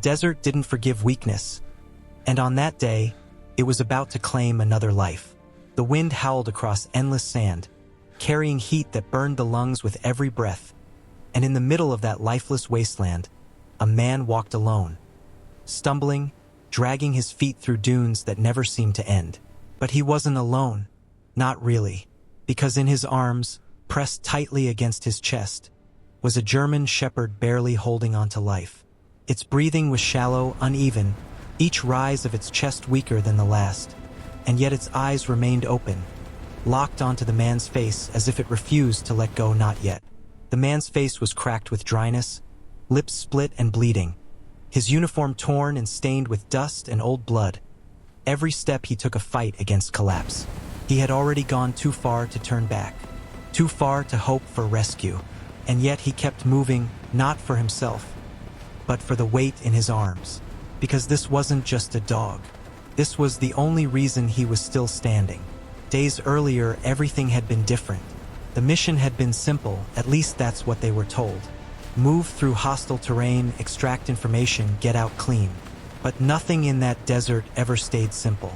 desert didn't forgive weakness, and on that day, it was about to claim another life. The wind howled across endless sand, carrying heat that burned the lungs with every breath, and in the middle of that lifeless wasteland, a man walked alone, stumbling, dragging his feet through dunes that never seemed to end. But he wasn't alone. Not really, because in his arms, pressed tightly against his chest, was a German shepherd barely holding on to life. Its breathing was shallow, uneven, each rise of its chest weaker than the last, and yet its eyes remained open, locked onto the man's face as if it refused to let go. Not yet. The man's face was cracked with dryness, lips split and bleeding, his uniform torn and stained with dust and old blood. Every step he took a fight against collapse. He had already gone too far to turn back, too far to hope for rescue, and yet he kept moving, not for himself, but for the weight in his arms. Because this wasn't just a dog. This was the only reason he was still standing. Days earlier, everything had been different. The mission had been simple, at least that's what they were told. Move through hostile terrain, extract information, get out clean. But nothing in that desert ever stayed simple.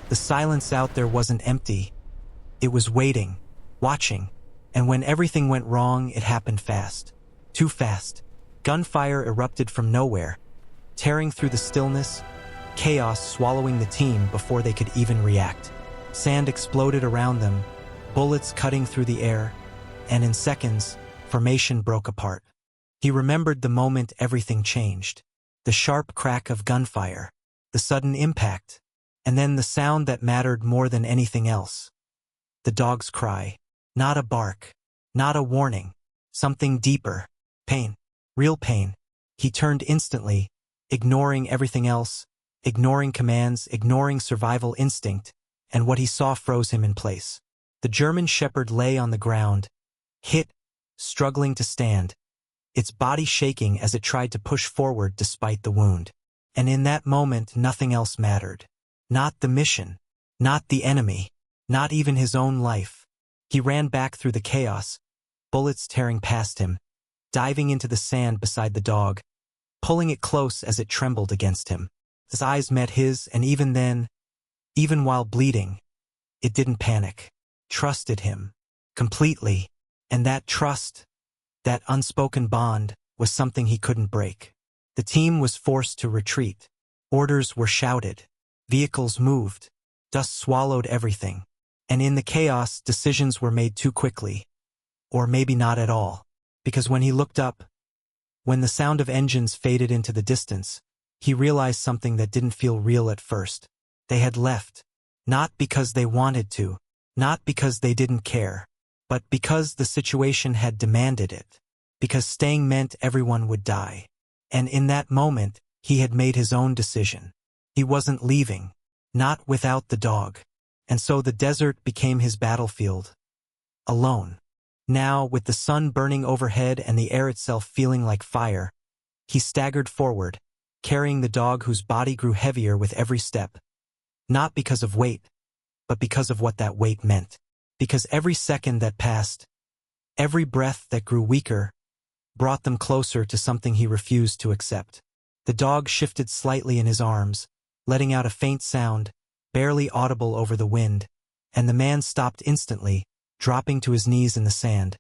The silence out there wasn't empty. It was waiting, watching, and when everything went wrong, it happened fast. Too fast. Gunfire erupted from nowhere, tearing through the stillness, chaos swallowing the team before they could even react. Sand exploded around them, bullets cutting through the air, and in seconds, formation broke apart. He remembered the moment everything changed. The sharp crack of gunfire, the sudden impact, and then the sound that mattered more than anything else. The dog's cry. Not a bark, not a warning, something deeper. Pain. Real pain. He turned instantly, ignoring everything else, ignoring commands, ignoring survival instinct, and what he saw froze him in place. The German shepherd lay on the ground, hit, struggling to stand, its body shaking as it tried to push forward despite the wound. And in that moment, nothing else mattered. Not the mission, not the enemy, not even his own life. He ran back through the chaos, bullets tearing past him, diving into the sand beside the dog, pulling it close as it trembled against him. His eyes met his, and even then, even while bleeding, it didn't panic. Trusted him. Completely. And that trust, that unspoken bond, was something he couldn't break. The team was forced to retreat. Orders were shouted. Vehicles moved. Dust swallowed everything. And in the chaos, decisions were made too quickly. Or maybe not at all. Because when he looked up, when the sound of engines faded into the distance, he realized something that didn't feel real at first. They had left. Not because they wanted to. Not because they didn't care. But because the situation had demanded it. Because staying meant everyone would die. And in that moment, he had made his own decision. He wasn't leaving. Not without the dog. And so the desert became his battlefield. Alone. Now, with the sun burning overhead and the air itself feeling like fire, he staggered forward, carrying the dog whose body grew heavier with every step. Not because of weight, but because of what that weight meant. Because every second that passed, every breath that grew weaker, brought them closer to something he refused to accept. The dog shifted slightly in his arms, letting out a faint sound, barely audible over the wind, and the man stopped instantly, dropping to his knees in the sand,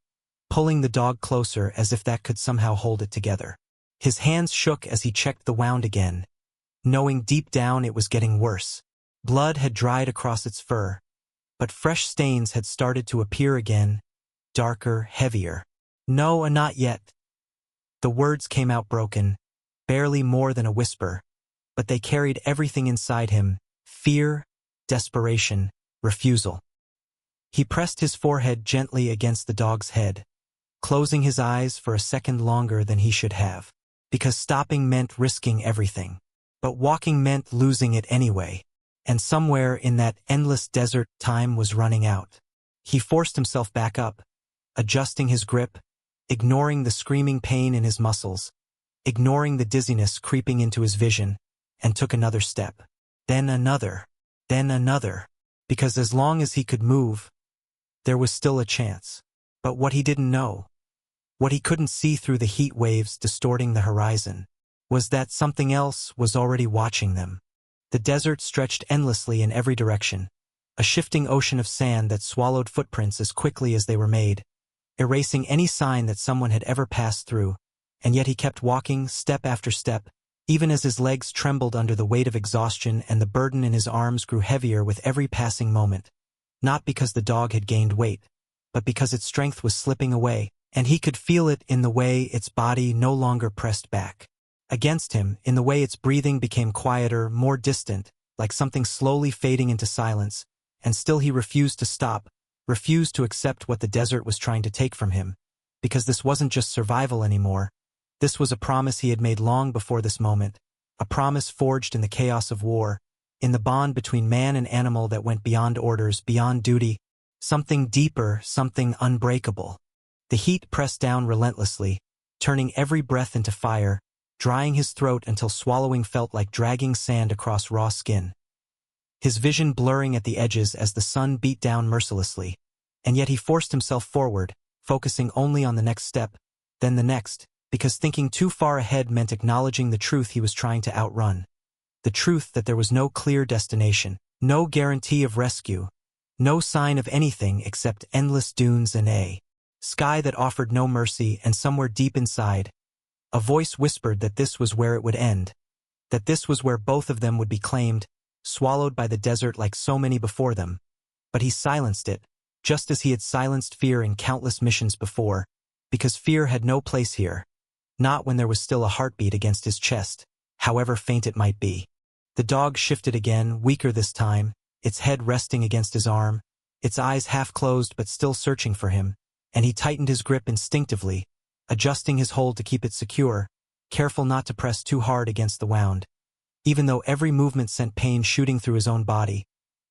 pulling the dog closer as if that could somehow hold it together. His hands shook as he checked the wound again, knowing deep down it was getting worse. Blood had dried across its fur, but fresh stains had started to appear again, darker, heavier. No, not yet. The words came out broken, barely more than a whisper, but they carried everything inside him: fear, desperation, refusal. He pressed his forehead gently against the dog's head, closing his eyes for a second longer than he should have, because stopping meant risking everything. But walking meant losing it anyway, and somewhere in that endless desert, time was running out. He forced himself back up, adjusting his grip, ignoring the screaming pain in his muscles, ignoring the dizziness creeping into his vision, and took another step. Then another, because as long as he could move, there was still a chance. But what he didn't know, what he couldn't see through the heat waves distorting the horizon, was that something else was already watching them. The desert stretched endlessly in every direction, a shifting ocean of sand that swallowed footprints as quickly as they were made, erasing any sign that someone had ever passed through, and yet he kept walking step after step, even as his legs trembled under the weight of exhaustion and the burden in his arms grew heavier with every passing moment. Not because the dog had gained weight, but because its strength was slipping away, and he could feel it in the way its body no longer pressed back against him, in the way its breathing became quieter, more distant, like something slowly fading into silence, and still he refused to stop, refused to accept what the desert was trying to take from him, because this wasn't just survival anymore. This was a promise he had made long before this moment, a promise forged in the chaos of war, in the bond between man and animal that went beyond orders, beyond duty, something deeper, something unbreakable. The heat pressed down relentlessly, turning every breath into fire, drying his throat until swallowing felt like dragging sand across raw skin. His vision blurring at the edges as the sun beat down mercilessly, and yet he forced himself forward, focusing only on the next step, then the next, because thinking too far ahead meant acknowledging the truth he was trying to outrun. The truth that there was no clear destination, no guarantee of rescue, no sign of anything except endless dunes and a sky that offered no mercy, and somewhere deep inside, a voice whispered that this was where it would end, that this was where both of them would be claimed, swallowed by the desert like so many before them. But he silenced it, just as he had silenced fear in countless missions before, because fear had no place here, not when there was still a heartbeat against his chest, however faint it might be. The dog shifted again, weaker this time, its head resting against his arm, its eyes half closed but still searching for him, and he tightened his grip instinctively, adjusting his hold to keep it secure, careful not to press too hard against the wound. Even though every movement sent pain shooting through his own body,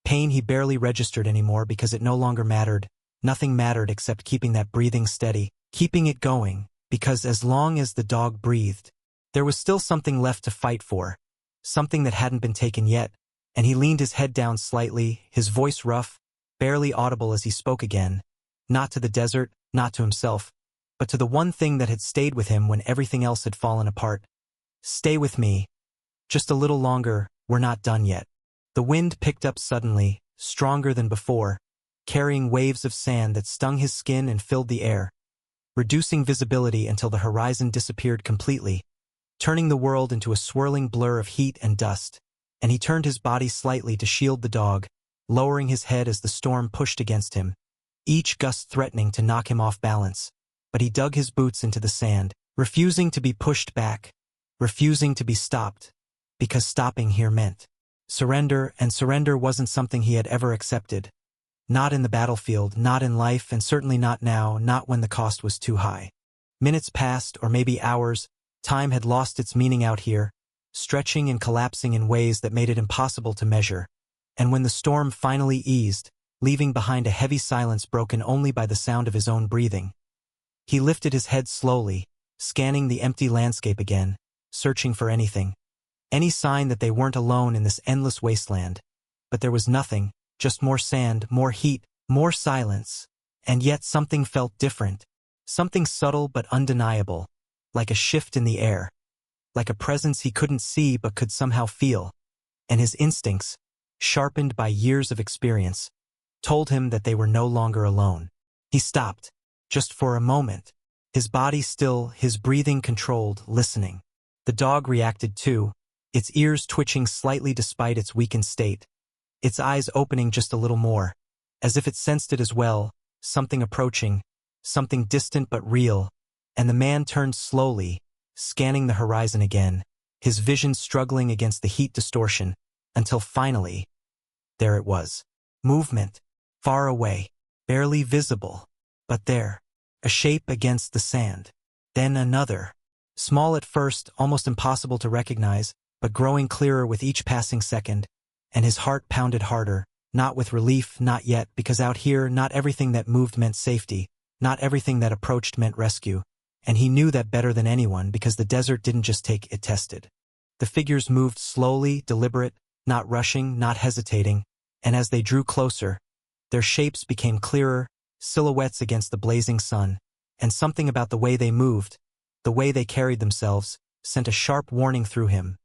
pain he barely registered anymore because it no longer mattered. Nothing mattered except keeping that breathing steady, keeping it going, because as long as the dog breathed, there was still something left to fight for, something that hadn't been taken yet, and he leaned his head down slightly, his voice rough, barely audible as he spoke again, not to the desert, not to himself, but to the one thing that had stayed with him when everything else had fallen apart. Stay with me. Just a little longer, we're not done yet. The wind picked up suddenly, stronger than before, carrying waves of sand that stung his skin and filled the air, reducing visibility until the horizon disappeared completely, turning the world into a swirling blur of heat and dust, and he turned his body slightly to shield the dog, lowering his head as the storm pushed against him, each gust threatening to knock him off balance. But he dug his boots into the sand, refusing to be pushed back, refusing to be stopped, because stopping here meant surrender, and surrender wasn't something he had ever accepted. Not in the battlefield, not in life, and certainly not now, not when the cost was too high. Minutes passed, or maybe hours. Time had lost its meaning out here, stretching and collapsing in ways that made it impossible to measure. And when the storm finally eased, leaving behind a heavy silence broken only by the sound of his own breathing, he lifted his head slowly, scanning the empty landscape again, searching for anything, any sign that they weren't alone in this endless wasteland. But there was nothing, just more sand, more heat, more silence, and yet something felt different, something subtle but undeniable, like a shift in the air, like a presence he couldn't see but could somehow feel, and his instincts, sharpened by years of experience, told him that they were no longer alone. He stopped, just for a moment, his body still, his breathing controlled, listening. The dog reacted too, its ears twitching slightly despite its weakened state, its eyes opening just a little more, as if it sensed it as well, something approaching, something distant but real, and the man turned slowly, scanning the horizon again, his vision struggling against the heat distortion, until finally, there it was. Movement, far away, barely visible, but there, a shape against the sand. Then another, small at first, almost impossible to recognize, but growing clearer with each passing second, and his heart pounded harder, not with relief, not yet, because out here not everything that moved meant safety, not everything that approached meant rescue, and he knew that better than anyone because the desert didn't just take, it tested. The figures moved slowly, deliberate, not rushing, not hesitating, and as they drew closer, their shapes became clearer, silhouettes against the blazing sun, and something about the way they moved, the way they carried themselves, sent a sharp warning through him,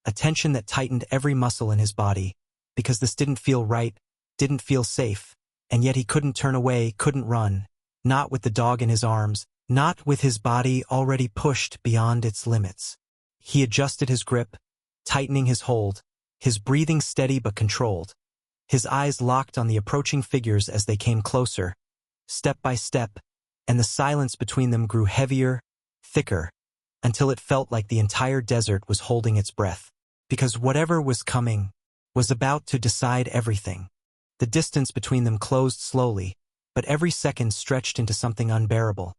a tension that tightened every muscle in his body, because this didn't feel right, didn't feel safe, and yet he couldn't turn away, couldn't run, not with the dog in his arms, not with his body already pushed beyond its limits. He adjusted his grip, tightening his hold, his breathing steady but controlled, his eyes locked on the approaching figures as they came closer, step by step, and the silence between them grew heavier, thicker, until it felt like the entire desert was holding its breath, because whatever was coming was about to decide everything. The distance between them closed slowly, but every second stretched into something unbearable,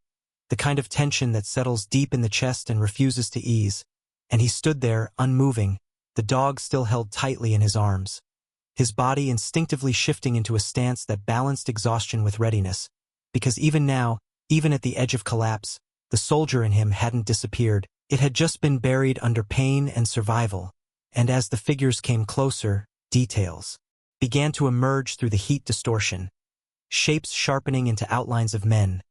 the kind of tension that settles deep in the chest and refuses to ease, and he stood there, unmoving, the dog still held tightly in his arms, his body instinctively shifting into a stance that balanced exhaustion with readiness, because even now, even at the edge of collapse, the soldier in him hadn't disappeared, it had just been buried under pain and survival, and as the figures came closer, details began to emerge through the heat distortion, shapes sharpening into outlines of men,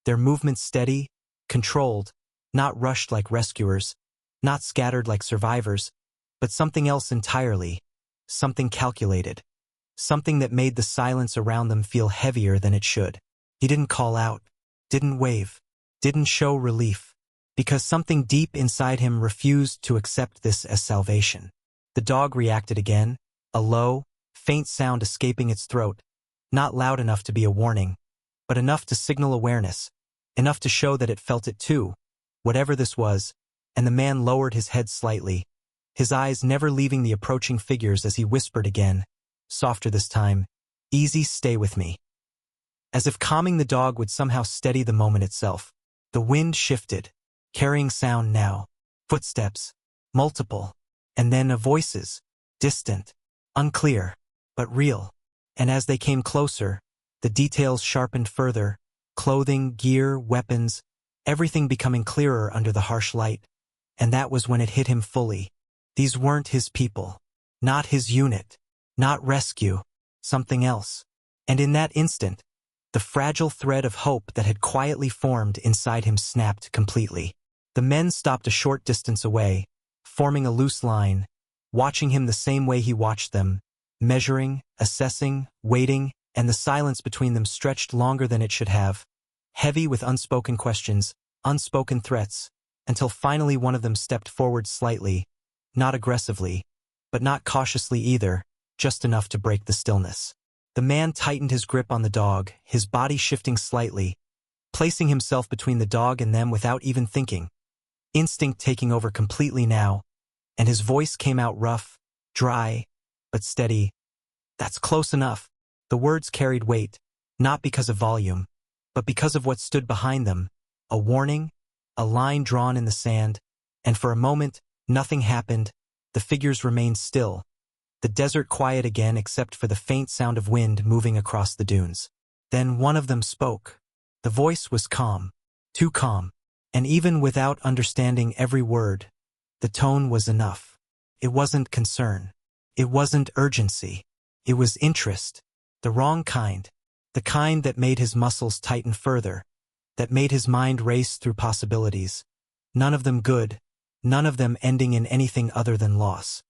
their movements steady, controlled, not rushed like rescuers, not scattered like survivors, but something else entirely, something calculated, something that made the silence around them feel heavier than it should. He didn't call out, didn't wave, didn't show relief, because something deep inside him refused to accept this as salvation. The dog reacted again, a low, faint sound escaping its throat, not loud enough to be a warning, but enough to signal awareness, enough to show that it felt it too, whatever this was, and the man lowered his head slightly, his eyes never leaving the approaching figures as he whispered again, softer this time, "Easy, stay with me." As if calming the dog would somehow steady the moment itself. The wind shifted, carrying sound now, footsteps, multiple, and then voices, distant, unclear, but real. And as they came closer, the details sharpened further, clothing, gear, weapons, everything becoming clearer under the harsh light. And that was when it hit him fully. These weren't his people, not his unit, not rescue, something else. And in that instant, the fragile thread of hope that had quietly formed inside him snapped completely. The men stopped a short distance away, forming a loose line, watching him the same way he watched them, measuring, assessing, waiting, and the silence between them stretched longer than it should have, heavy with unspoken questions, unspoken threats, until finally one of them stepped forward slightly, not aggressively, but not cautiously either, just enough to break the stillness. The man tightened his grip on the dog, his body shifting slightly, placing himself between the dog and them without even thinking, instinct taking over completely now, and his voice came out rough, dry, but steady. "That's close enough." The words carried weight, not because of volume, but because of what stood behind them, a warning, a line drawn in the sand, and for a moment, nothing happened, the figures remained still. The desert quiet again except for the faint sound of wind moving across the dunes. Then one of them spoke. The voice was calm, too calm, and even without understanding every word, the tone was enough. It wasn't concern. It wasn't urgency. It was interest, the wrong kind, the kind that made his muscles tighten further, that made his mind race through possibilities. None of them good, none of them ending in anything other than loss.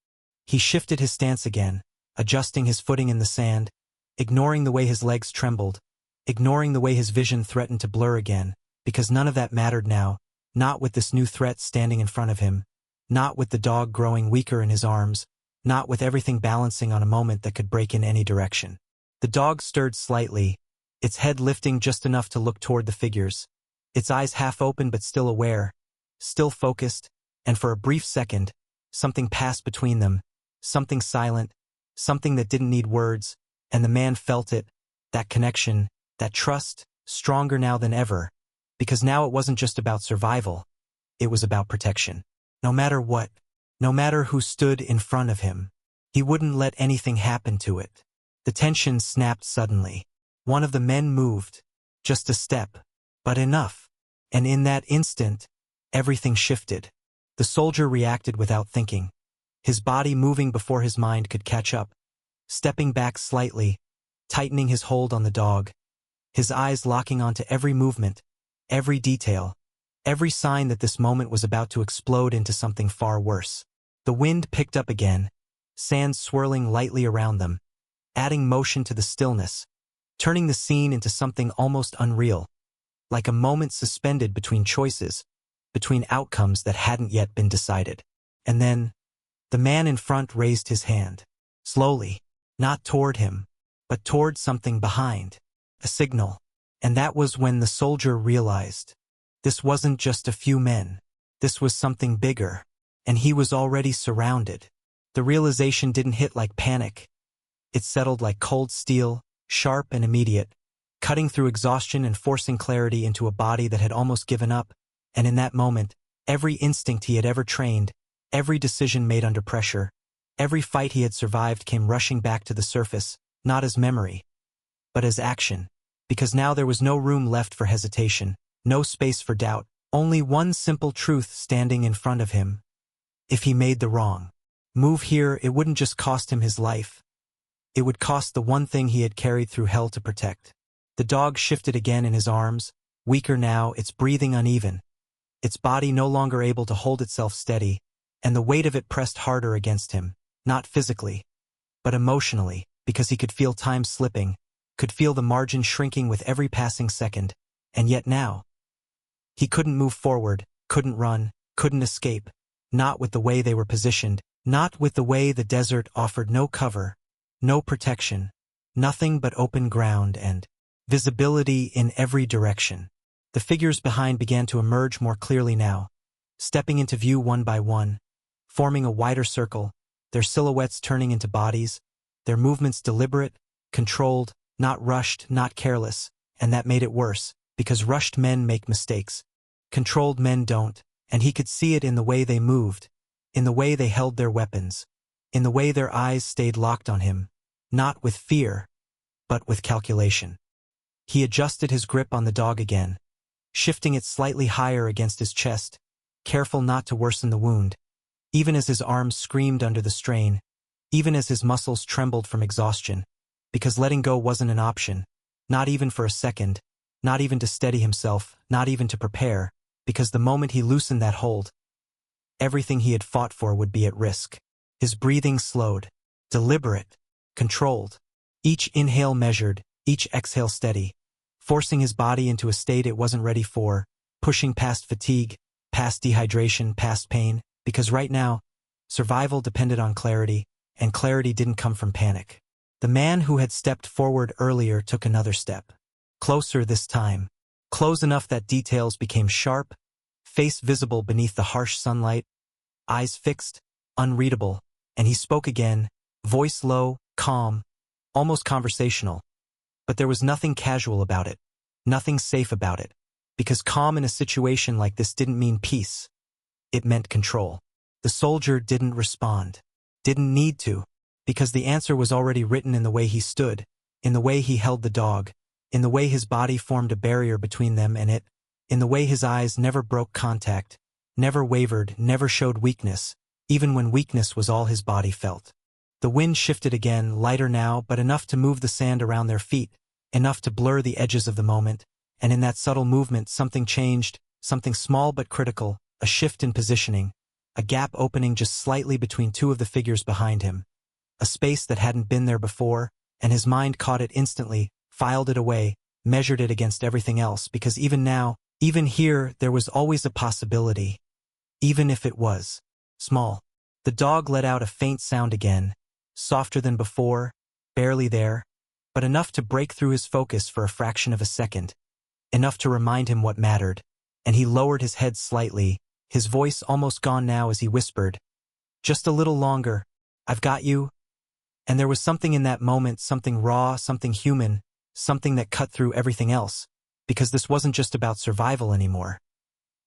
He shifted his stance again, adjusting his footing in the sand, ignoring the way his legs trembled, ignoring the way his vision threatened to blur again, because none of that mattered now, not with this new threat standing in front of him, not with the dog growing weaker in his arms, not with everything balancing on a moment that could break in any direction. The dog stirred slightly, its head lifting just enough to look toward the figures, its eyes half open but still aware, still focused, and for a brief second, something passed between them, something silent, something that didn't need words, and the man felt it, that connection, that trust, stronger now than ever, because now it wasn't just about survival, it was about protection. No matter what, no matter who stood in front of him, he wouldn't let anything happen to it. The tension snapped suddenly. One of the men moved, just a step, but enough, and in that instant, everything shifted. The soldier reacted without thinking, his body moving before his mind could catch up, stepping back slightly, tightening his hold on the dog, his eyes locking onto every movement, every detail, every sign that this moment was about to explode into something far worse. The wind picked up again, sand swirling lightly around them, adding motion to the stillness, turning the scene into something almost unreal, like a moment suspended between choices, between outcomes that hadn't yet been decided. And then, the man in front raised his hand. Slowly, not toward him, but toward something behind. A signal. And that was when the soldier realized. This wasn't just a few men. This was something bigger. And he was already surrounded. The realization didn't hit like panic. It settled like cold steel, sharp and immediate, cutting through exhaustion and forcing clarity into a body that had almost given up. And in that moment, every instinct he had ever trained, every decision made under pressure, every fight he had survived came rushing back to the surface, not as memory, but as action. Because now there was no room left for hesitation, no space for doubt, only one simple truth standing in front of him. If he made the wrong move here, it wouldn't just cost him his life. It would cost the one thing he had carried through hell to protect. The dog shifted again in his arms, weaker now, its breathing uneven, its body no longer able to hold itself steady, and the weight of it pressed harder against him, not physically, but emotionally, because he could feel time slipping, could feel the margin shrinking with every passing second, and yet now, he couldn't move forward, couldn't run, couldn't escape, not with the way they were positioned, not with the way the desert offered no cover, no protection, nothing but open ground and visibility in every direction. The figures behind began to emerge more clearly now, stepping into view one by one, forming a wider circle, their silhouettes turning into bodies, their movements deliberate, controlled, not rushed, not careless, and that made it worse, because rushed men make mistakes. Controlled men don't, and he could see it in the way they moved, in the way they held their weapons, in the way their eyes stayed locked on him, not with fear, but with calculation. He adjusted his grip on the dog again, shifting it slightly higher against his chest, careful not to worsen the wound, even as his arms screamed under the strain, even as his muscles trembled from exhaustion, because letting go wasn't an option, not even for a second, not even to steady himself, not even to prepare, because the moment he loosened that hold, everything he had fought for would be at risk. His breathing slowed, deliberate, controlled, each inhale measured, each exhale steady, forcing his body into a state it wasn't ready for, pushing past fatigue, past dehydration, past pain, because right now, survival depended on clarity, and clarity didn't come from panic. The man who had stepped forward earlier took another step. Closer this time, close enough that details became sharp, face visible beneath the harsh sunlight, eyes fixed, unreadable, and he spoke again, voice low, calm, almost conversational. But there was nothing casual about it, nothing safe about it, because calm in a situation like this didn't mean peace. It meant control. The soldier didn't respond, didn't need to, because the answer was already written in the way he stood, in the way he held the dog, in the way his body formed a barrier between them and it, in the way his eyes never broke contact, never wavered, never showed weakness, even when weakness was all his body felt. The wind shifted again, lighter now, but enough to move the sand around their feet, enough to blur the edges of the moment, and in that subtle movement something changed, something small but critical, a shift in positioning, a gap opening just slightly between two of the figures behind him, a space that hadn't been there before, and his mind caught it instantly, filed it away, measured it against everything else, because even now, even here, there was always a possibility, even if it was small. The dog let out a faint sound again, softer than before, barely there, but enough to break through his focus for a fraction of a second, enough to remind him what mattered, and he lowered his head slightly, his voice almost gone now as he whispered, "Just a little longer, I've got you." And there was something in that moment, something raw, something human, something that cut through everything else, because this wasn't just about survival anymore.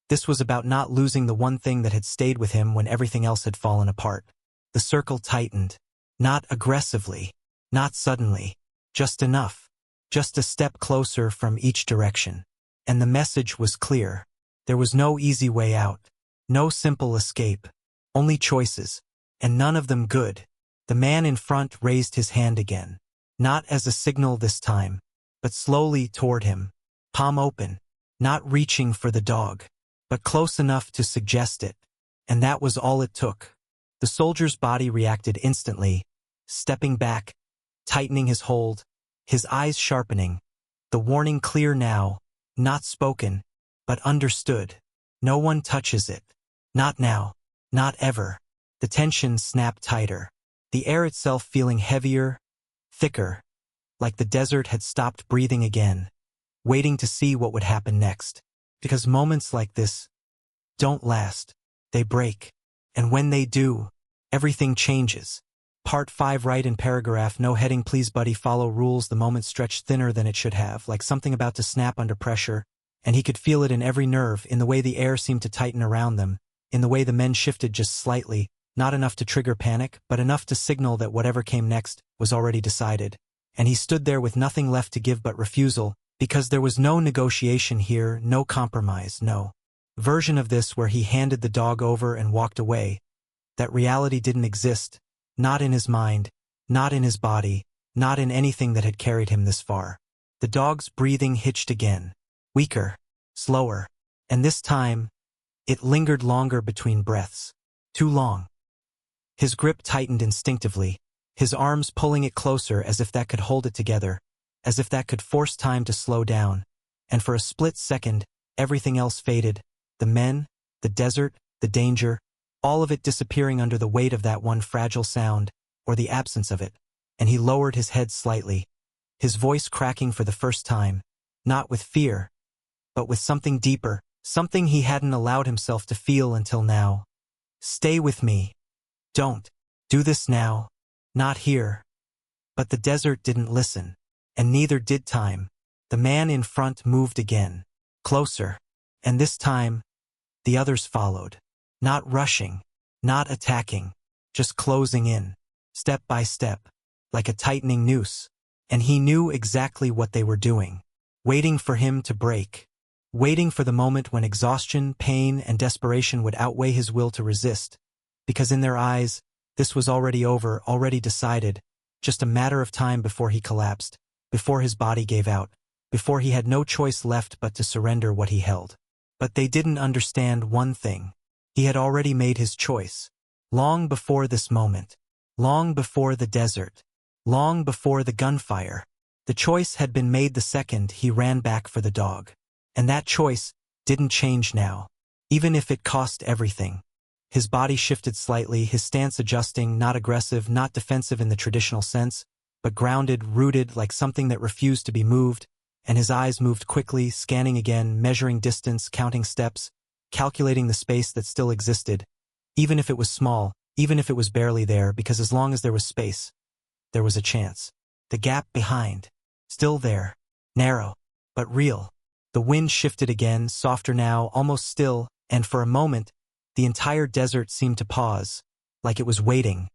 This was about not losing the one thing that had stayed with him when everything else had fallen apart. The circle tightened, not aggressively, not suddenly, just enough, just a step closer from each direction. And the message was clear. There was no easy way out, no simple escape, only choices, and none of them good. The man in front raised his hand again, not as a signal this time, but slowly toward him, palm open, not reaching for the dog, but close enough to suggest it. And that was all it took. The soldier's body reacted instantly, stepping back, tightening his hold, his eyes sharpening. The warning clear now, not spoken, but understood. No one touches it. Not now. Not ever. The tension snapped tighter. The air itself feeling heavier, thicker, like the desert had stopped breathing again, waiting to see what would happen next. Because moments like this don't last. They break. And when they do, everything changes. Part 5 right in paragraph, no heading please buddy follow rules. The moment stretched thinner than it should have, like something about to snap under pressure, and he could feel it in every nerve, in the way the air seemed to tighten around them, in the way the men shifted just slightly, not enough to trigger panic, but enough to signal that whatever came next was already decided. And he stood there with nothing left to give but refusal, because there was no negotiation here, no compromise, no version of this where he handed the dog over and walked away. That reality didn't exist, not in his mind, not in his body, not in anything that had carried him this far. The dog's breathing hitched again, weaker, slower, and this time, it lingered longer between breaths. Too long. His grip tightened instinctively, his arms pulling it closer as if that could hold it together, as if that could force time to slow down. And for a split second, everything else faded. The men, the desert, the danger, all of it disappearing under the weight of that one fragile sound, or the absence of it. And he lowered his head slightly, his voice cracking for the first time, not with fear, but with something deeper, something he hadn't allowed himself to feel until now. Stay with me. Don't do this now. Not here. But the desert didn't listen, and neither did time. The man in front moved again, closer, and this time, the others followed. Not rushing, not attacking, just closing in, step by step, like a tightening noose. And he knew exactly what they were doing, waiting for him to break, waiting for the moment when exhaustion, pain, and desperation would outweigh his will to resist, because in their eyes, this was already over, already decided, just a matter of time before he collapsed, before his body gave out, before he had no choice left but to surrender what he held. But they didn't understand one thing. He had already made his choice. Long before this moment. Long before the desert. Long before the gunfire. The choice had been made the second he ran back for the dog. And that choice didn't change now, even if it cost everything. His body shifted slightly, his stance adjusting, not aggressive, not defensive in the traditional sense, but grounded, rooted, like something that refused to be moved, and his eyes moved quickly, scanning again, measuring distance, counting steps, calculating the space that still existed, even if it was small, even if it was barely there, because as long as there was space, there was a chance. The gap behind, still there, narrow, but real. The wind shifted again, softer now, almost still, and for a moment, the entire desert seemed to pause, like it was waiting,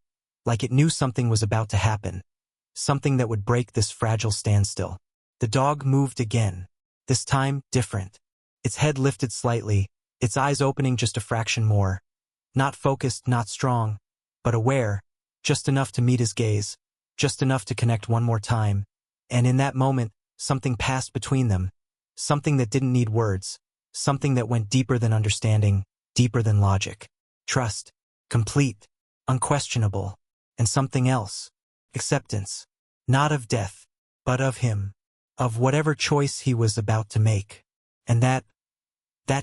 like it knew something was about to happen, something that would break this fragile standstill. The dog moved again, this time different. Its head lifted slightly, its eyes opening just a fraction more. Not focused, not strong, but aware, just enough to meet his gaze, just enough to connect one more time. And in that moment, something passed between them, something that didn't need words, something that went deeper than understanding, deeper than logic. Trust, complete, unquestionable, and something else. Acceptance, not of death, but of him, of whatever choice he was about to make. And that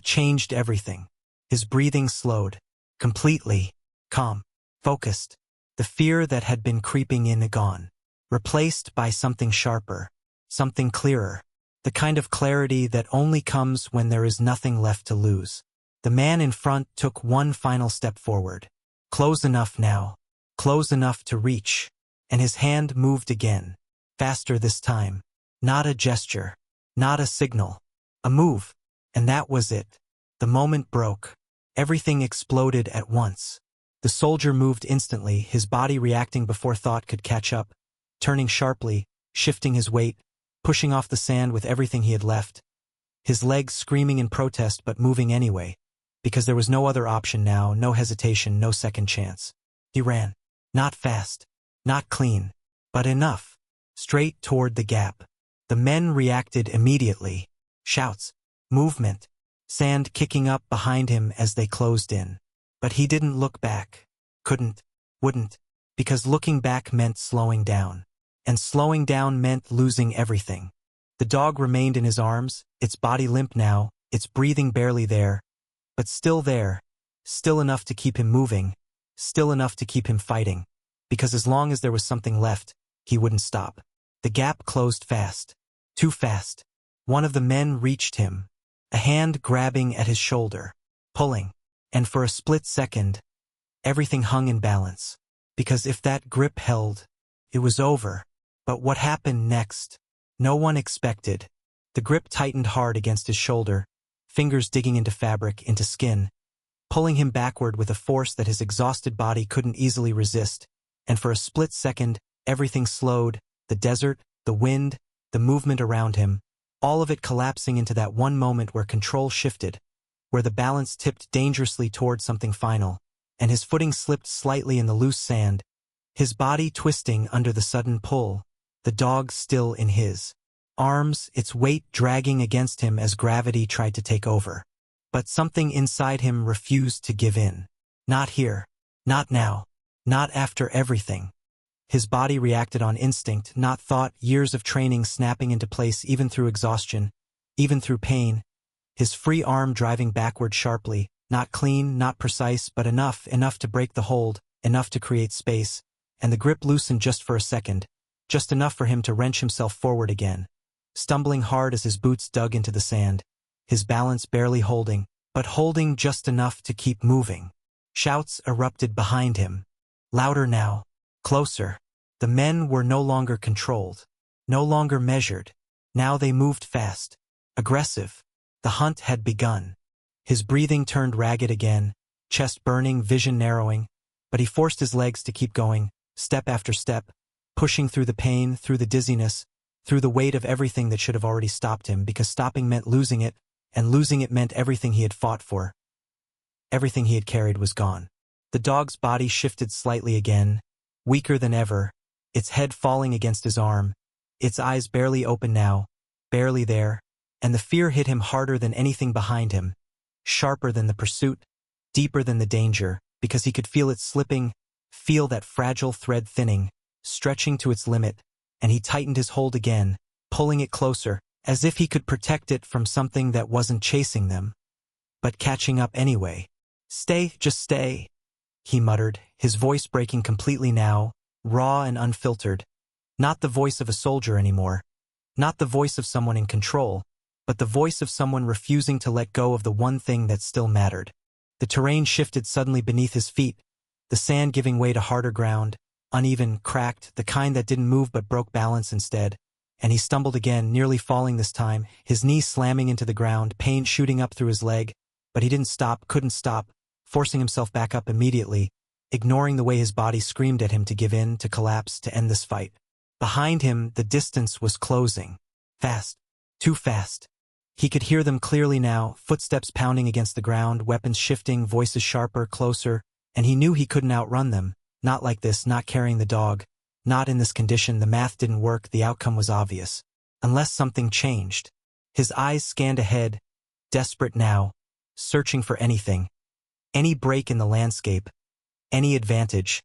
changed everything. His breathing slowed, completely, calm, focused. The fear that had been creeping in gone, replaced by something sharper, something clearer, the kind of clarity that only comes when there is nothing left to lose. The man in front took one final step forward, close enough now, close enough to reach, and his hand moved again, faster this time. Not a gesture, not a signal, a move, and that was it. The moment broke. Everything exploded at once. The soldier moved instantly, his body reacting before thought could catch up, turning sharply, shifting his weight, pushing off the sand with everything he had left. His legs screaming in protest but moving anyway, because there was no other option now, no hesitation, no second chance. He ran. Not fast, not clean, but enough. Straight toward the gap. The men reacted immediately. Shouts, movement, sand kicking up behind him as they closed in. But he didn't look back. Couldn't, wouldn't, because looking back meant slowing down. And slowing down meant losing everything. The dog remained in his arms, its body limp now, its breathing barely there, but still there, still enough to keep him moving, still enough to keep him fighting, because as long as there was something left, he wouldn't stop. The gap closed fast. Too fast. One of the men reached him, a hand grabbing at his shoulder, pulling, and for a split second, everything hung in balance, because if that grip held, it was over. But what happened next? No one expected. The grip tightened hard against his shoulder, fingers digging into fabric, into skin, pulling him backward with a force that his exhausted body couldn't easily resist, and for a split second, everything slowed, the desert, the wind, the movement around him, all of it collapsing into that one moment where control shifted, where the balance tipped dangerously toward something final, and his footing slipped slightly in the loose sand, his body twisting under the sudden pull, the dog still in his arms, its weight dragging against him as gravity tried to take over. But something inside him refused to give in. Not here. Not now. Not after everything. His body reacted on instinct, not thought, years of training snapping into place even through exhaustion, even through pain. His free arm driving backward sharply, not clean, not precise, but enough to break the hold, enough to create space, and the grip loosened just for a second, just enough for him to wrench himself forward again, stumbling hard as his boots dug into the sand, his balance barely holding, but holding just enough to keep moving. Shouts erupted behind him. Louder now. Closer. The men were no longer controlled, no longer measured. Now they moved fast, aggressive. The hunt had begun. His breathing turned ragged again, chest burning, vision narrowing, but he forced his legs to keep going, step after step, pushing through the pain, through the dizziness, through the weight of everything that should have already stopped him, because stopping meant losing it, and losing it meant everything he had fought for. Everything he had carried was gone. The dog's body shifted slightly again, weaker than ever, its head falling against his arm, its eyes barely open now, barely there, and the fear hit him harder than anything behind him, sharper than the pursuit, deeper than the danger, because he could feel it slipping, feel that fragile thread thinning, stretching to its limit, and he tightened his hold again, pulling it closer, as if he could protect it from something that wasn't chasing them, but catching up anyway. "Stay, just stay," he muttered, his voice breaking completely now, raw and unfiltered. Not the voice of a soldier anymore, not the voice of someone in control, but the voice of someone refusing to let go of the one thing that still mattered. The terrain shifted suddenly beneath his feet, the sand giving way to harder ground, uneven, cracked, the kind that didn't move but broke balance instead, and he stumbled again, nearly falling this time, his knee slamming into the ground, pain shooting up through his leg, but he didn't stop, couldn't stop, forcing himself back up immediately, ignoring the way his body screamed at him to give in, to collapse, to end this fight. Behind him, the distance was closing. Fast. Too fast. He could hear them clearly now, footsteps pounding against the ground, weapons shifting, voices sharper, closer, and he knew he couldn't outrun them. Not like this, not carrying the dog. Not in this condition, the math didn't work, the outcome was obvious. Unless something changed. His eyes scanned ahead, desperate now, searching for anything. Any break in the landscape, any advantage,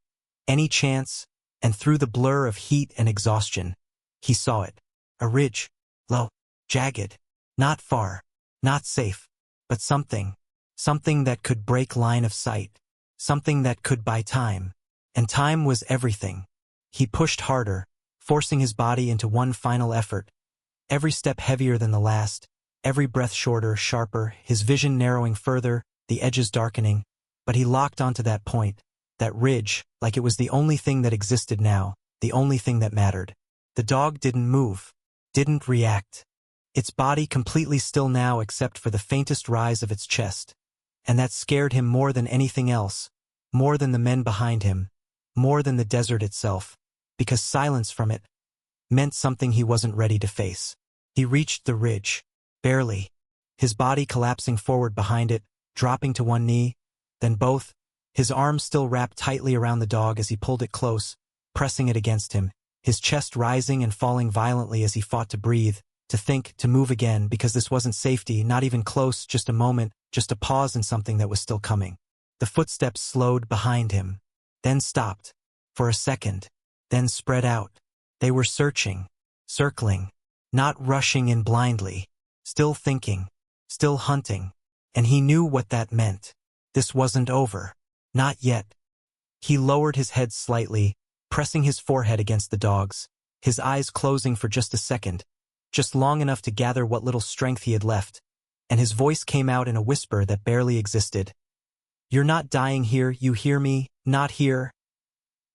any chance, and through the blur of heat and exhaustion, he saw it. A ridge, low, jagged, not far, not safe, but something that could break line of sight, something that could buy time. And time was everything. He pushed harder, forcing his body into one final effort, every step heavier than the last, every breath shorter, sharper, his vision narrowing further, the edges darkening, but he locked onto that point, that ridge, like it was the only thing that existed now, the only thing that mattered. The dog didn't move, didn't react. Its body completely still now except for the faintest rise of its chest. And that scared him more than anything else, more than the men behind him, more than the desert itself, because silence from it meant something he wasn't ready to face. He reached the ridge, barely, his body collapsing forward behind it, dropping to one knee, then both, his arms still wrapped tightly around the dog as he pulled it close, pressing it against him, his chest rising and falling violently as he fought to breathe, to think, to move again, because this wasn't safety, not even close, just a moment, just a pause in something that was still coming. The footsteps slowed behind him, then stopped, for a second, then spread out. They were searching, circling, not rushing in blindly, still thinking, still hunting, and he knew what that meant. This wasn't over. Not yet. He lowered his head slightly, pressing his forehead against the dog's, his eyes closing for just a second, just long enough to gather what little strength he had left, and his voice came out in a whisper that barely existed. "You're not dying here, you hear me? Not here."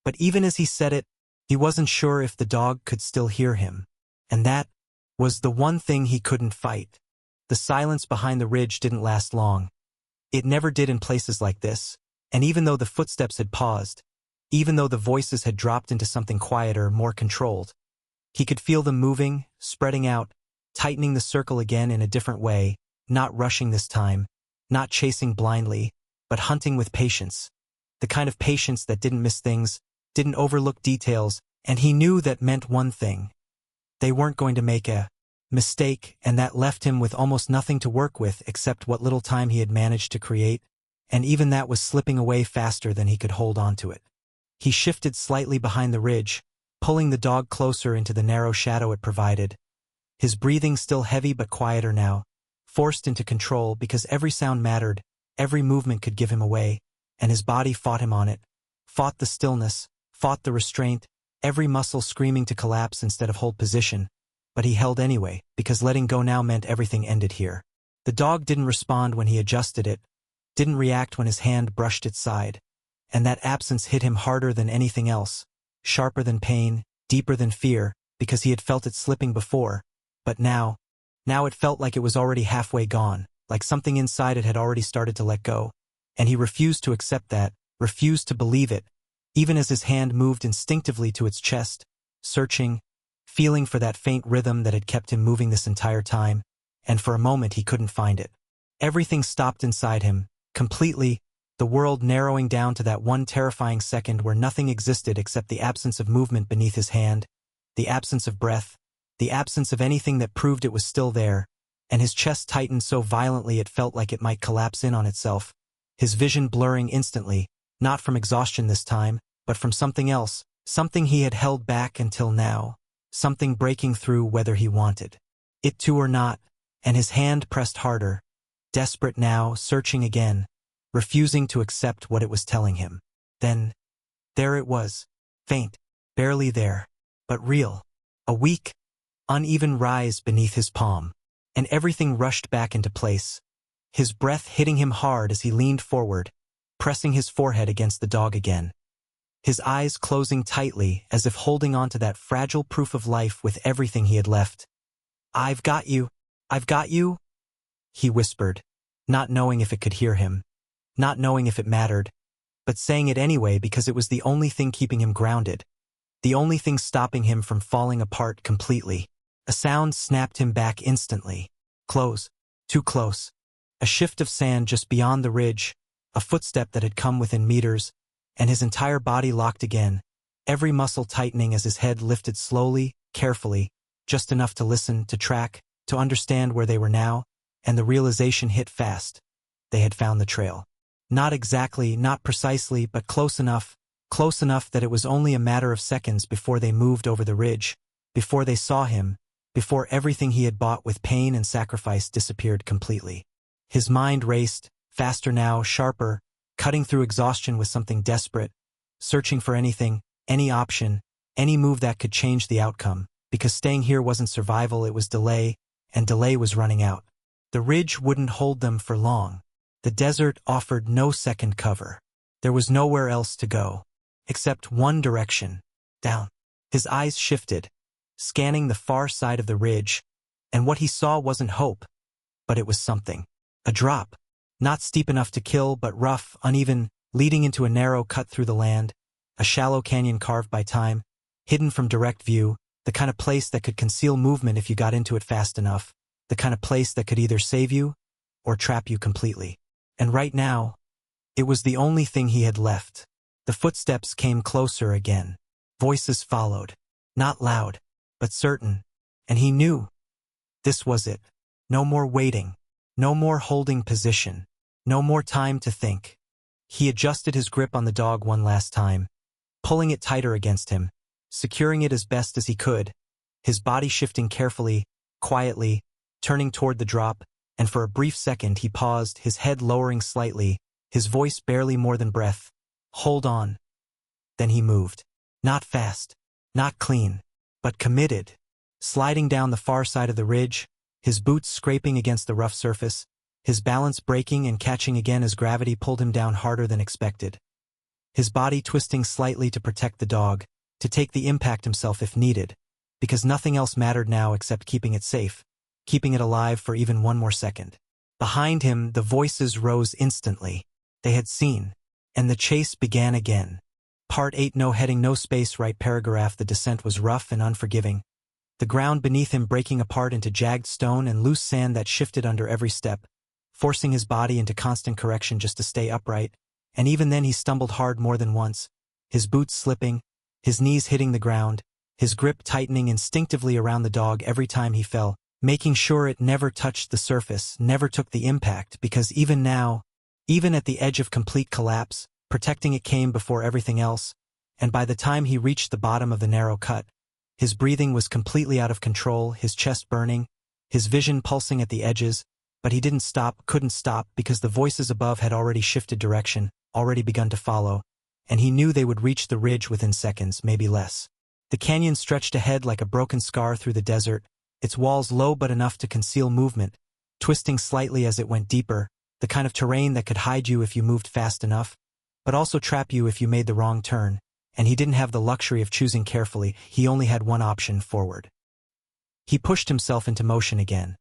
But even as he said it, he wasn't sure if the dog could still hear him. And that was the one thing he couldn't fight. The silence behind the ridge didn't last long. It never did in places like this, and even though the footsteps had paused, even though the voices had dropped into something quieter, more controlled, he could feel them moving, spreading out, tightening the circle again in a different way, not rushing this time, not chasing blindly, but hunting with patience. The kind of patience that didn't miss things, didn't overlook details, and he knew that meant one thing. They weren't going to make a mistake, and that left him with almost nothing to work with except what little time he had managed to create, and even that was slipping away faster than he could hold on to it. He shifted slightly behind the ridge, pulling the dog closer into the narrow shadow it provided. His breathing still heavy but quieter now, forced into control because every sound mattered, every movement could give him away, and his body fought him on it, fought the stillness, fought the restraint, every muscle screaming to collapse instead of hold position. But he held anyway, because letting go now meant everything ended here. The dog didn't respond when he adjusted it, didn't react when his hand brushed its side, and that absence hit him harder than anything else, sharper than pain, deeper than fear, because he had felt it slipping before, but now it felt like it was already halfway gone, like something inside it had already started to let go, and he refused to accept that, refused to believe it, even as his hand moved instinctively to its chest, searching, feeling for that faint rhythm that had kept him moving this entire time, and for a moment he couldn't find it. Everything stopped inside him, completely, the world narrowing down to that one terrifying second where nothing existed except the absence of movement beneath his hand, the absence of breath, the absence of anything that proved it was still there, and his chest tightened so violently it felt like it might collapse in on itself, his vision blurring instantly, not from exhaustion this time, but from something else, something he had held back until now, something breaking through whether he wanted it to or not, and his hand pressed harder, desperate now, searching again, refusing to accept what it was telling him. Then, there it was, faint, barely there, but real, a weak, uneven rise beneath his palm, and everything rushed back into place, his breath hitting him hard as he leaned forward, pressing his forehead against the dog again, his eyes closing tightly as if holding on to that fragile proof of life with everything he had left. "I've got you, I've got you," he whispered, not knowing if it could hear him, not knowing if it mattered, but saying it anyway because it was the only thing keeping him grounded, the only thing stopping him from falling apart completely. A sound snapped him back instantly. Close, too close. A shift of sand just beyond the ridge, a footstep that had come within meters, and his entire body locked again, every muscle tightening as his head lifted slowly, carefully, just enough to listen, to track, to understand where they were now, and the realization hit fast. They had found the trail. Not exactly, not precisely, but close enough that it was only a matter of seconds before they moved over the ridge, before they saw him, before everything he had bought with pain and sacrifice disappeared completely. His mind raced, faster now, sharper, cutting through exhaustion with something desperate, searching for anything, any option, any move that could change the outcome, because staying here wasn't survival, it was delay, and delay was running out. The ridge wouldn't hold them for long. The desert offered no second cover. There was nowhere else to go, except one direction, down. His eyes shifted, scanning the far side of the ridge, and what he saw wasn't hope, but it was something. A drop. Not steep enough to kill, but rough, uneven, leading into a narrow cut through the land, a shallow canyon carved by time, hidden from direct view, the kind of place that could conceal movement if you got into it fast enough, the kind of place that could either save you or trap you completely. And right now, it was the only thing he had left. The footsteps came closer again. Voices followed, not loud, but certain, and he knew This was it. No more waiting. No more holding position. No more time to think. He adjusted his grip on the dog one last time, pulling it tighter against him, securing it as best as he could, his body shifting carefully, quietly, turning toward the drop, and for a brief second he paused, his head lowering slightly, his voice barely more than breath. Hold on. Then he moved. Not fast, not clean, but committed, sliding down the far side of the ridge, his boots scraping against the rough surface, his balance breaking and catching again as gravity pulled him down harder than expected. His body twisting slightly to protect the dog, to take the impact himself if needed, because nothing else mattered now except keeping it safe, keeping it alive for even one more second. Behind him, the voices rose instantly. They had seen, and the chase began again. Part 8. No heading, no space. Right paragraph. The descent was rough and unforgiving, the ground beneath him breaking apart into jagged stone and loose sand that shifted under every step, forcing his body into constant correction just to stay upright, and even then he stumbled hard more than once, his boots slipping, his knees hitting the ground, his grip tightening instinctively around the dog every time he fell, making sure it never touched the surface, never took the impact, because even now, even at the edge of complete collapse, protecting it came before everything else, and by the time he reached the bottom of the narrow cut, his breathing was completely out of control, his chest burning, his vision pulsing at the edges, but he didn't stop, couldn't stop, because the voices above had already shifted direction, already begun to follow, and he knew they would reach the ridge within seconds, maybe less. The canyon stretched ahead like a broken scar through the desert, its walls low but enough to conceal movement, twisting slightly as it went deeper, the kind of terrain that could hide you if you moved fast enough, but also trap you if you made the wrong turn, and he didn't have the luxury of choosing carefully, he only had one option: forward. He pushed himself into motion again,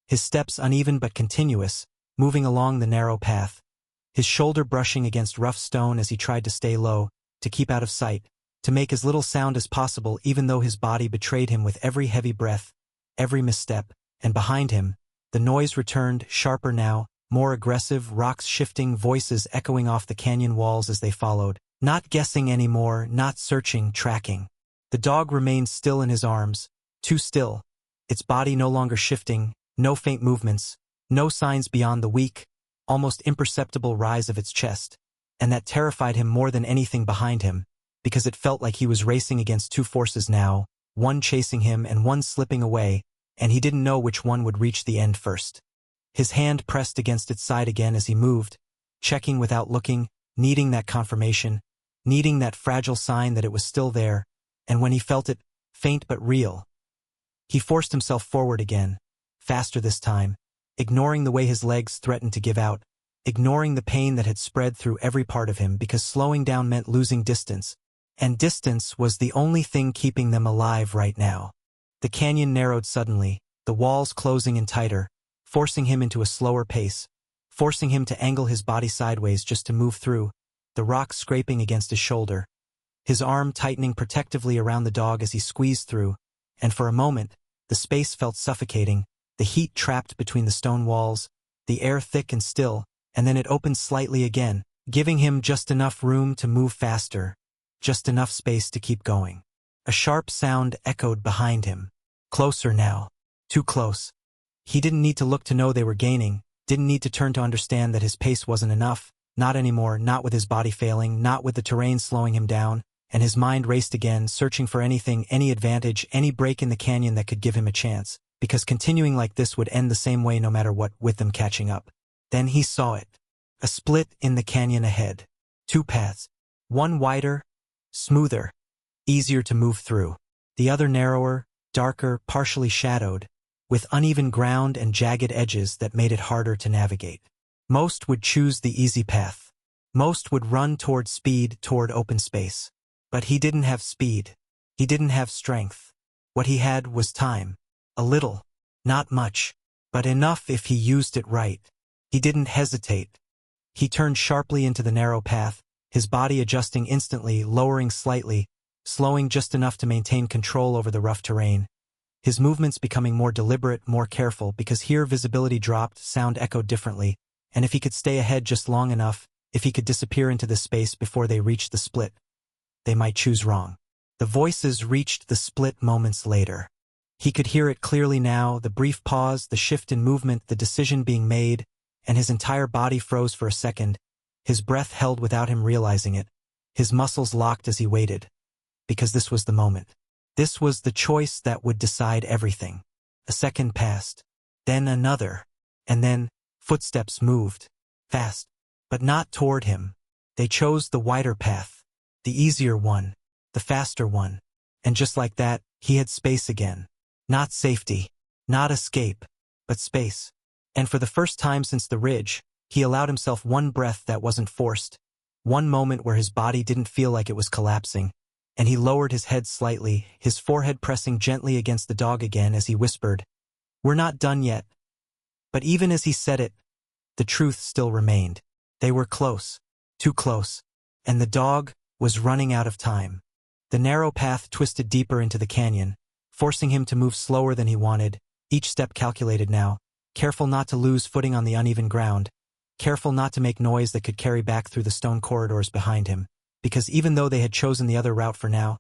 his steps uneven but continuous, moving along the narrow path, his shoulder brushing against rough stone as he tried to stay low, to keep out of sight, to make as little sound as possible even though his body betrayed him with every heavy breath, every misstep, and behind him, the noise returned, sharper now, more aggressive, rocks shifting, voices echoing off the canyon walls as they followed, not guessing anymore, not searching, tracking. The dog remained still in his arms, too still, its body no longer shifting, no faint movements, no signs beyond the weak, almost imperceptible rise of its chest, and that terrified him more than anything behind him, because it felt like he was racing against two forces now, one chasing him and one slipping away, and he didn't know which one would reach the end first. His hand pressed against its side again as he moved, checking without looking, needing that confirmation, needing that fragile sign that it was still there, and when he felt it, faint but real, he forced himself forward again, faster this time, ignoring the way his legs threatened to give out, ignoring the pain that had spread through every part of him, because slowing down meant losing distance, and distance was the only thing keeping them alive right now. The canyon narrowed suddenly, the walls closing in tighter, forcing him into a slower pace, forcing him to angle his body sideways just to move through, the rock scraping against his shoulder, his arm tightening protectively around the dog as he squeezed through, and for a moment, the space felt suffocating, the heat trapped between the stone walls, the air thick and still, and then it opened slightly again, giving him just enough room to move faster, just enough space to keep going. A sharp sound echoed behind him. Closer now. Too close. He didn't need to look to know they were gaining, didn't need to turn to understand that his pace wasn't enough, not anymore, not with his body failing, not with the terrain slowing him down, and his mind raced again, searching for anything, any advantage, any break in the canyon that could give him a chance, because continuing like this would end the same way no matter what, with them catching up. Then he saw it. A split in the canyon ahead. Two paths. One wider, smoother, easier to move through. The other narrower, darker, partially shadowed, with uneven ground and jagged edges that made it harder to navigate. Most would choose the easy path. Most would run toward speed, toward open space. But he didn't have speed. He didn't have strength. What he had was time. A little. Not much. But enough if he used it right. He didn't hesitate. He turned sharply into the narrow path, his body adjusting instantly, lowering slightly, slowing just enough to maintain control over the rough terrain. His movements becoming more deliberate, more careful, because here visibility dropped, sound echoed differently, and if he could stay ahead just long enough, if he could disappear into the space before they reached the split, they might choose wrong. The voices reached the split moments later. He could hear it clearly now, the brief pause, the shift in movement, the decision being made, and his entire body froze for a second, his breath held without him realizing it, his muscles locked as he waited. Because this was the moment. This was the choice that would decide everything. A second passed. Then another. And then, footsteps moved. Fast. But not toward him. They chose the wider path. The easier one. The faster one. And just like that, he had space again. Not safety. Not escape. But space. And for the first time since the ridge, he allowed himself one breath that wasn't forced. One moment where his body didn't feel like it was collapsing. And he lowered his head slightly, his forehead pressing gently against the dog again as he whispered, "We're not done yet." But even as he said it, the truth still remained. They were close. Too close. And the dog was running out of time. The narrow path twisted deeper into the canyon, forcing him to move slower than he wanted, each step calculated now, careful not to lose footing on the uneven ground, careful not to make noise that could carry back through the stone corridors behind him, because even though they had chosen the other route for now,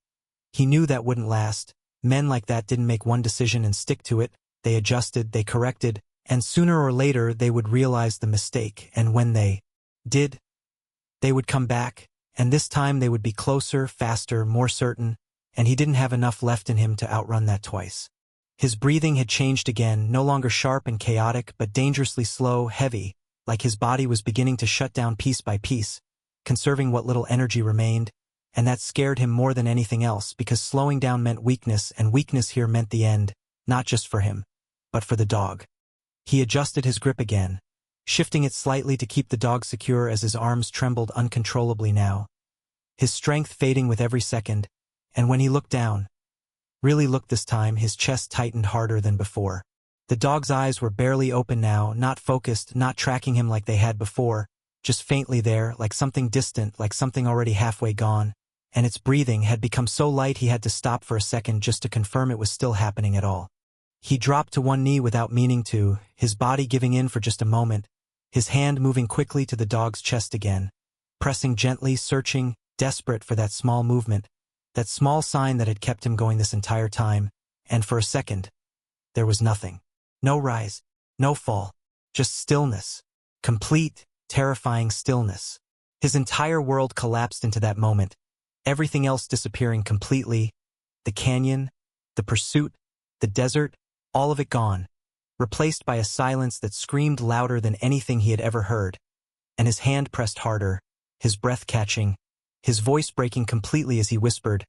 he knew that wouldn't last. Men like that didn't make one decision and stick to it, they adjusted, they corrected, and sooner or later they would realize the mistake, and when they did, they would come back, and this time they would be closer, faster, more certain, and he didn't have enough left in him to outrun that twice. His breathing had changed again, no longer sharp and chaotic, but dangerously slow, heavy, like his body was beginning to shut down piece by piece, conserving what little energy remained, and that scared him more than anything else because slowing down meant weakness, and weakness here meant the end, not just for him, but for the dog. He adjusted his grip again, shifting it slightly to keep the dog secure as his arms trembled uncontrollably now, his strength fading with every second, and when he looked down, really looked this time, his chest tightened harder than before. The dog's eyes were barely open now, not focused, not tracking him like they had before, just faintly there, like something distant, like something already halfway gone, and its breathing had become so light he had to stop for a second just to confirm it was still happening at all. He dropped to one knee without meaning to, his body giving in for just a moment, his hand moving quickly to the dog's chest again, pressing gently, searching, desperate for that small movement, that small sign that had kept him going this entire time, and for a second, there was nothing. No rise, no fall, just stillness, complete, terrifying stillness. His entire world collapsed into that moment, everything else disappearing completely, the canyon, the pursuit, the desert, all of it gone, replaced by a silence that screamed louder than anything he had ever heard, and his hand pressed harder, his breath catching, his voice breaking completely as he whispered,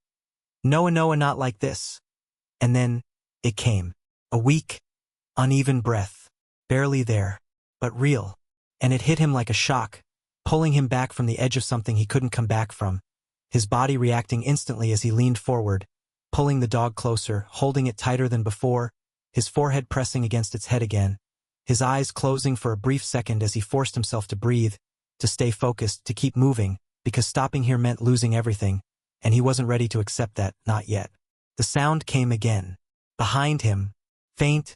"Noah, Noah, not like this." And then, it came. A weak, uneven breath, barely there, but real, and it hit him like a shock, pulling him back from the edge of something he couldn't come back from, his body reacting instantly as he leaned forward, pulling the dog closer, holding it tighter than before, his forehead pressing against its head again, his eyes closing for a brief second as he forced himself to breathe, to stay focused, to keep moving, because stopping here meant losing everything, and he wasn't ready to accept that, not yet. The sound came again. Behind him, faint,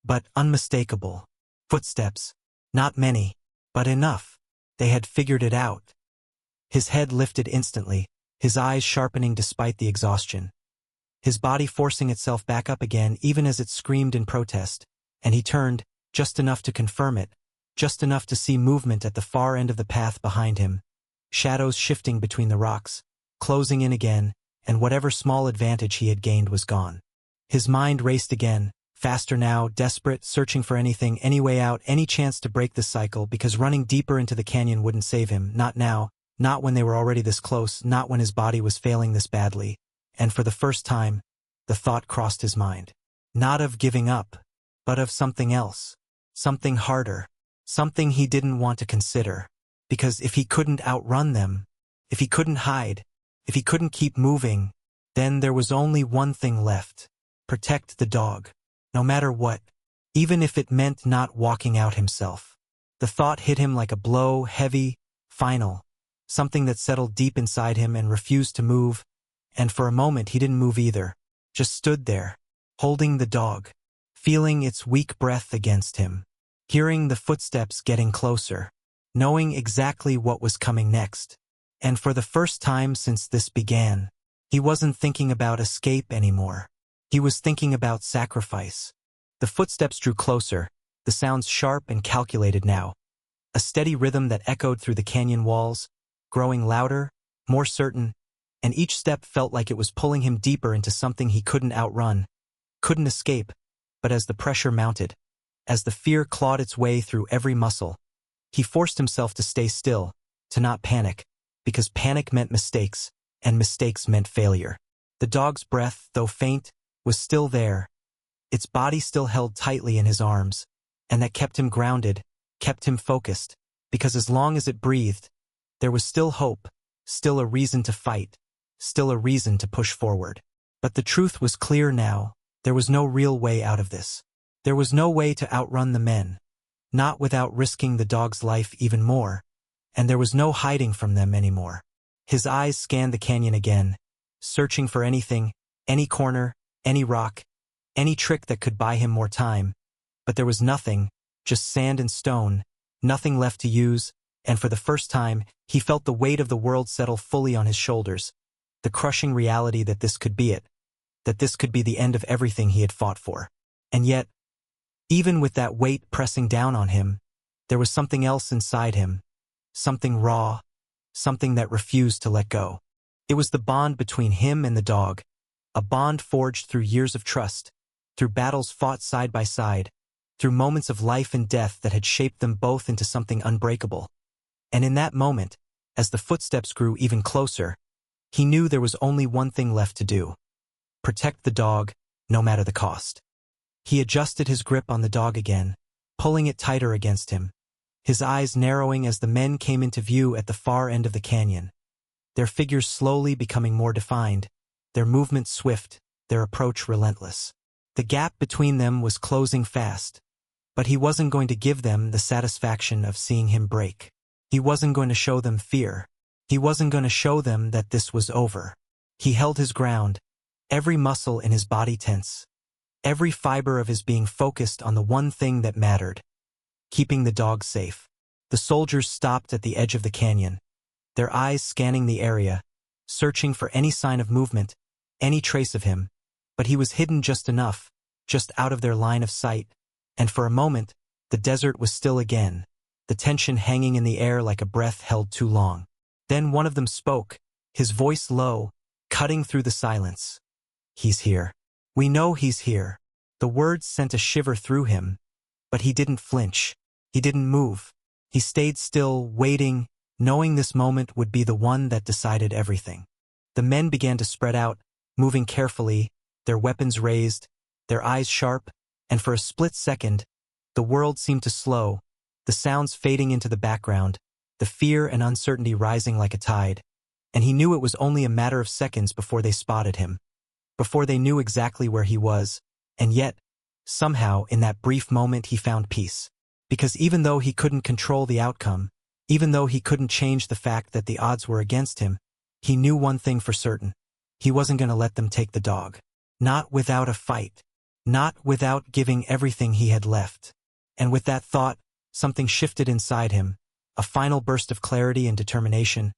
but unmistakable. Footsteps. Not many, but enough. They had figured it out. His head lifted instantly, his eyes sharpening despite the exhaustion. His body forcing itself back up again even as it screamed in protest, and he turned, just enough to confirm it, just enough to see movement at the far end of the path behind him, shadows shifting between the rocks, closing in again, and whatever small advantage he had gained was gone. His mind raced again, faster now, desperate, searching for anything, any way out, any chance to break this cycle, because running deeper into the canyon wouldn't save him, not now, not when they were already this close, not when his body was failing this badly. And for the first time, the thought crossed his mind. Not of giving up, but of something else, something harder, something he didn't want to consider. Because if he couldn't outrun them, if he couldn't hide, if he couldn't keep moving, then there was only one thing left: protect the dog. No matter what, even if it meant not walking out himself. The thought hit him like a blow, heavy, final, something that settled deep inside him and refused to move, and for a moment he didn't move either, just stood there, holding the dog, feeling its weak breath against him, hearing the footsteps getting closer, knowing exactly what was coming next. And for the first time since this began, he wasn't thinking about escape anymore. He was thinking about sacrifice. The footsteps drew closer, the sounds sharp and calculated now. A steady rhythm that echoed through the canyon walls, growing louder, more certain, and each step felt like it was pulling him deeper into something he couldn't outrun, couldn't escape. But as the pressure mounted, as the fear clawed its way through every muscle, he forced himself to stay still, to not panic, because panic meant mistakes, and mistakes meant failure. The dog's breath, though faint, was still there. Its body still held tightly in his arms, and that kept him grounded, kept him focused, because as long as it breathed, there was still hope, still a reason to fight, still a reason to push forward. But the truth was clear now. There was no real way out of this. There was no way to outrun the men, not without risking the dog's life even more, and there was no hiding from them anymore. His eyes scanned the canyon again, searching for anything, any corner, any rock, any trick that could buy him more time. But there was nothing, just sand and stone, nothing left to use, and for the first time, he felt the weight of the world settle fully on his shoulders, the crushing reality that this could be it, that this could be the end of everything he had fought for. And yet, even with that weight pressing down on him, there was something else inside him, something raw, something that refused to let go. It was the bond between him and the dog, a bond forged through years of trust, through battles fought side by side, through moments of life and death that had shaped them both into something unbreakable. And in that moment, as the footsteps grew even closer, he knew there was only one thing left to do: protect the dog, no matter the cost. He adjusted his grip on the dog again, pulling it tighter against him, his eyes narrowing as the men came into view at the far end of the canyon, their figures slowly becoming more defined, their movements swift, their approach relentless. The gap between them was closing fast, but he wasn't going to give them the satisfaction of seeing him break. He wasn't going to show them fear. He wasn't going to show them that this was over. He held his ground, every muscle in his body tense, every fiber of his being focused on the one thing that mattered: keeping the dog safe. The soldiers stopped at the edge of the canyon, their eyes scanning the area, searching for any sign of movement, any trace of him, but he was hidden just enough, just out of their line of sight, and for a moment, the desert was still again, the tension hanging in the air like a breath held too long. Then one of them spoke, his voice low, cutting through the silence. "He's here. We know he's here." The words sent a shiver through him, but he didn't flinch. He didn't move. He stayed still, waiting, knowing this moment would be the one that decided everything. The men began to spread out, moving carefully, their weapons raised, their eyes sharp, and for a split second, the world seemed to slow, the sounds fading into the background, the fear and uncertainty rising like a tide, and he knew it was only a matter of seconds before they spotted him, before they knew exactly where he was. And yet, somehow, in that brief moment he found peace. Because even though he couldn't control the outcome, even though he couldn't change the fact that the odds were against him, he knew one thing for certain: he wasn't going to let them take the dog. Not without a fight. Not without giving everything he had left. And with that thought, something shifted inside him, a final burst of clarity and determination,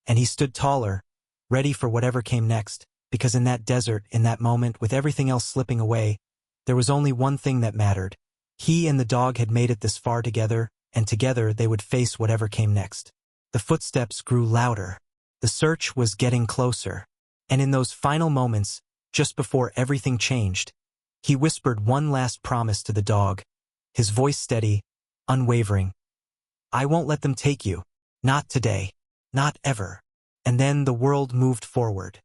and he stood taller, ready for whatever came next, because in that desert, in that moment, with everything else slipping away, there was only one thing that mattered. He and the dog had made it this far together, and together they would face whatever came next. The footsteps grew louder. The search was getting closer. And in those final moments, just before everything changed, he whispered one last promise to the dog, his voice steady, unwavering. "I won't let them take you. Not today. Not ever." And then the world moved forward.